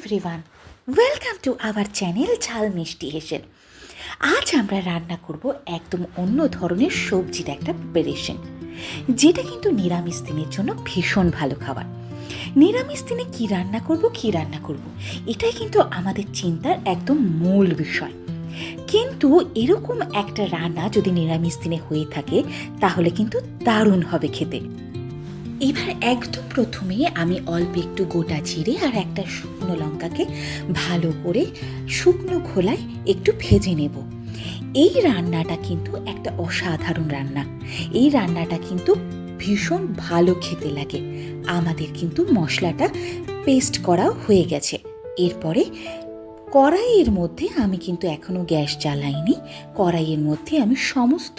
Everyone, welcome to our channel ঝাল মিষ্টি হেসেল। আজ আমরা রান্না করব একদম অন্য ধরনের সবজির একটা প্রিপারেশন, যেটা কিন্তু নিরামিষ দিনের জন্য ভীষণ ভালো খাবার। নিরামিষ দিনে কী রান্না করব এটাই কিন্তু আমাদের চিন্তার একদম মূল বিষয়। কিন্তু এরকম একটা রান্না যদি নিরামিষ দিনে হয়ে থাকে তাহলে কিন্তু দারুণ হবে খেতে। এবার একদম প্রথমে আমি অল্প একটু গোটা জিরে আর একটা শুকনো লঙ্কাকে ভালো করে শুকনো খোলায় একটু ভেজে নেব। এই রান্নাটা কিন্তু একটা অসাধারণ রান্না। এই রান্নাটা কিন্তু ভীষণ ভালো খেতে লাগে। আমাদের কিন্তু মশলাটা পেস্ট করাও হয়ে গেছে। এরপরে কড়াইয়ের মধ্যে আমি কিন্তু এখনও গ্যাস জ্বালাইনি। কড়াইয়ের মধ্যে আমি সমস্ত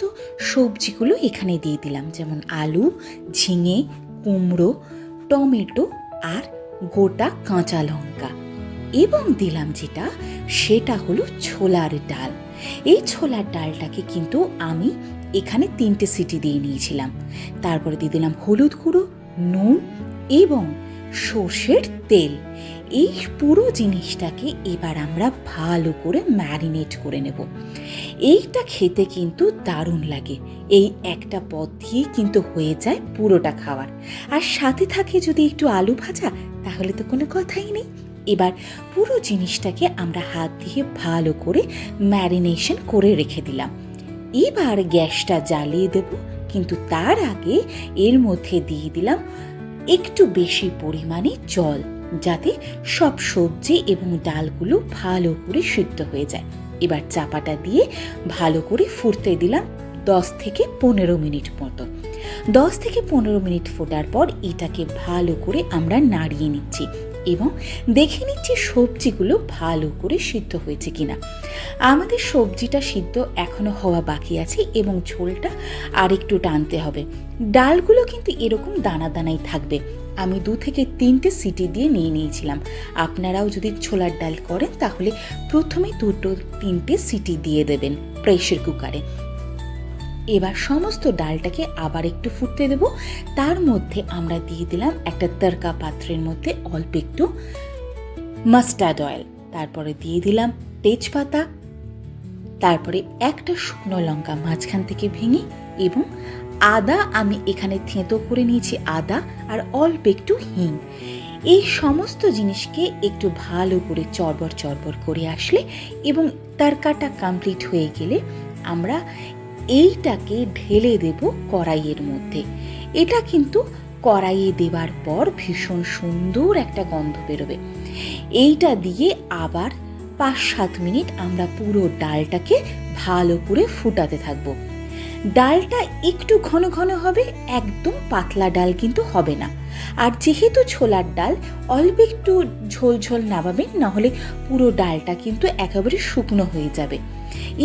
সবজিগুলো এখানে দিয়ে দিলাম, যেমন আলু, ঝিঙে, কুমড়ো, টমেটো আর গোটা কাঁচা লঙ্কা, এবং দিলাম সেটা হলো ছোলার ডাল। এই ছোলার ডালটাকে কিন্তু আমি এখানে 3টে সিটি দিয়ে নিয়েছিলাম। তারপরে দিয়ে দিলাম হলুদ গুঁড়ো, নুন এবং সর্ষের তেল। এই পুরো জিনিসটাকে এবার আমরা ভালো করে ম্যারিনেট করে নেব। এইটা খেতে কিন্তু দারুণ লাগে। এই একটা পদ দিয়েই কিন্তু হয়ে যায় পুরোটা খাবার। আর সাথে থাকে যদি একটু আলু ভাজা, তাহলে তো কোনো কথাই নেই। এবার পুরো জিনিসটাকে আমরা হাত দিয়ে ভালো করে ম্যারিনেশন করে রেখে দিলাম। এবার গ্যাসটা জ্বালিয়ে দেব, কিন্তু তার আগে এর মধ্যে দিয়ে দিলাম একটু বেশি পরিমাণে জল, যাতে সব সবজি এবং ডালগুলো ভালো করে সিদ্ধ হয়ে যায়। এবার চাপাটা দিয়ে ভালো করে ফুটতে দিলাম 10 থেকে 15 মিনিট মতো। 10 থেকে 15 মিনিট ফোটার পর এটাকে ভালো করে আমরা নাড়িয়ে নিচ্ছি এবং দেখে নিচ্ছি সবজিগুলো ভালো করে সিদ্ধ হয়েছে কিনা। আমাদের সবজিটা সিদ্ধ এখনো হওয়া বাকি আছে এবং ঝোলটা আর একটু টানতে হবে। ডালগুলো কিন্তু এরকম দানা দানাই থাকবে। আমি 2 থেকে 3টে সিটি দিয়ে নিয়েছিলাম। আপনারাও যদি ছোলার ডাল করেন তাহলে প্রথমে 2-3টে সিটি দিয়ে দেবেন প্রেসার কুকারে। এবার সমস্ত ডালটাকে আবার একটু ফুটতে দেব। তার মধ্যে আমরা দিয়ে দিলাম একটা তরকা পাত্রের মধ্যে অল্প একটু মাস্টার্ড অয়েল, তারপরে দিয়ে দিলাম তেজপাতা, তারপরে একটা শুকনো লঙ্কা মাঝখান থেকে ভেঙে, এবং আদা আমি এখানে থেঁতো করে নিয়েছি, আদা আর অল্প একটু হিং। এই সমস্ত জিনিসকে একটু ভালো করে চড়বড় করে আসলে এবং তরকাটা কমপ্লিট হয়ে গেলে আমরা এইটাকে ঢেলে দেব কড়াইয়ের মধ্যে। এটা কিন্তু কড়াইয়ে দেওয়ার পর ভীষণ সুন্দর একটা গন্ধ বেরোবে। এইটা দিয়ে আবার 5-7 মিনিট আমরা পুরো ডালটাকে ভালো করে ফুটাতে থাকবো। ডালটা একটু ঘন ঘন হবে, একদম পাতলা ডাল কিন্তু হবে না। আর যেহেতু ছোলার ডাল, অল্প একটু ঝোল ঝোল নামাবেন, নাহলে পুরো ডালটা কিন্তু একেবারে শুকনো হয়ে যাবে।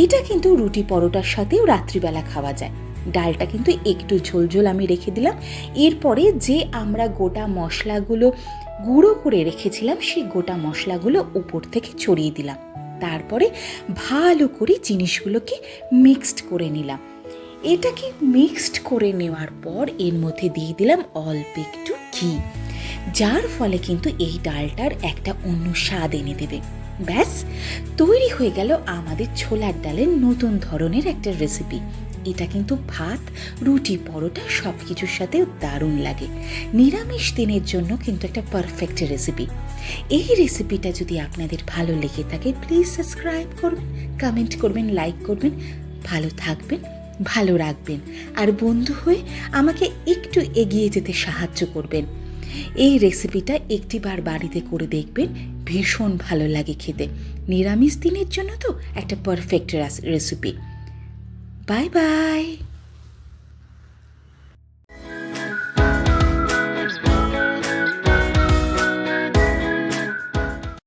এটা কিন্তু রুটি পরোটার সাথেও রাত্রিবেলা খাওয়া যায়। ডালটা কিন্তু একটু ঝোল ঝোল আমি রেখে দিলাম। এরপরে যে আমরা গোটা মশলাগুলো গুঁড়ো করে রেখেছিলাম, সেই গোটা মশলাগুলো উপর থেকে ছড়িয়ে দিলাম। তারপরে ভালো করে জিনিসগুলোকে মিক্সড করে নিলাম। এটাকে মিক্সড করে নেওয়ার পর এর মধ্যে দিয়ে দিলাম অল্প একটু ঘি, যার ফলে কিন্তু এই ডালটার একটা অন্য স্বাদ এনে দেবে। ব্যাস, তৈরি হয়ে গেল আমাদের ছোলার ডালের নতুন ধরনের একটা রেসিপি। এটা কিন্তু ভাত, রুটি, পরোটা সব কিছুর সাথেও দারুণ লাগে। নিরামিষ দিনের জন্য কিন্তু একটা পারফেক্ট রেসিপি। এই রেসিপিটা যদি আপনাদের ভালো লেগে থাকে, প্লিজ সাবস্ক্রাইব করবেন, কমেন্ট করবেন, লাইক করবেন। ভালো থাকবেন, ভালো রাখবেন, আর বন্ধু হয়ে আমাকে একটু এগিয়ে যেতে সাহায্য করবেন। এই রেসিপিটা একটিবার বাড়িতে করে দেখবেন, ভীষণ ভালো লাগে খেতে। নিরামিষ দিনের জন্য তো একটা পারফেক্ট রেসিপি। Bye bye.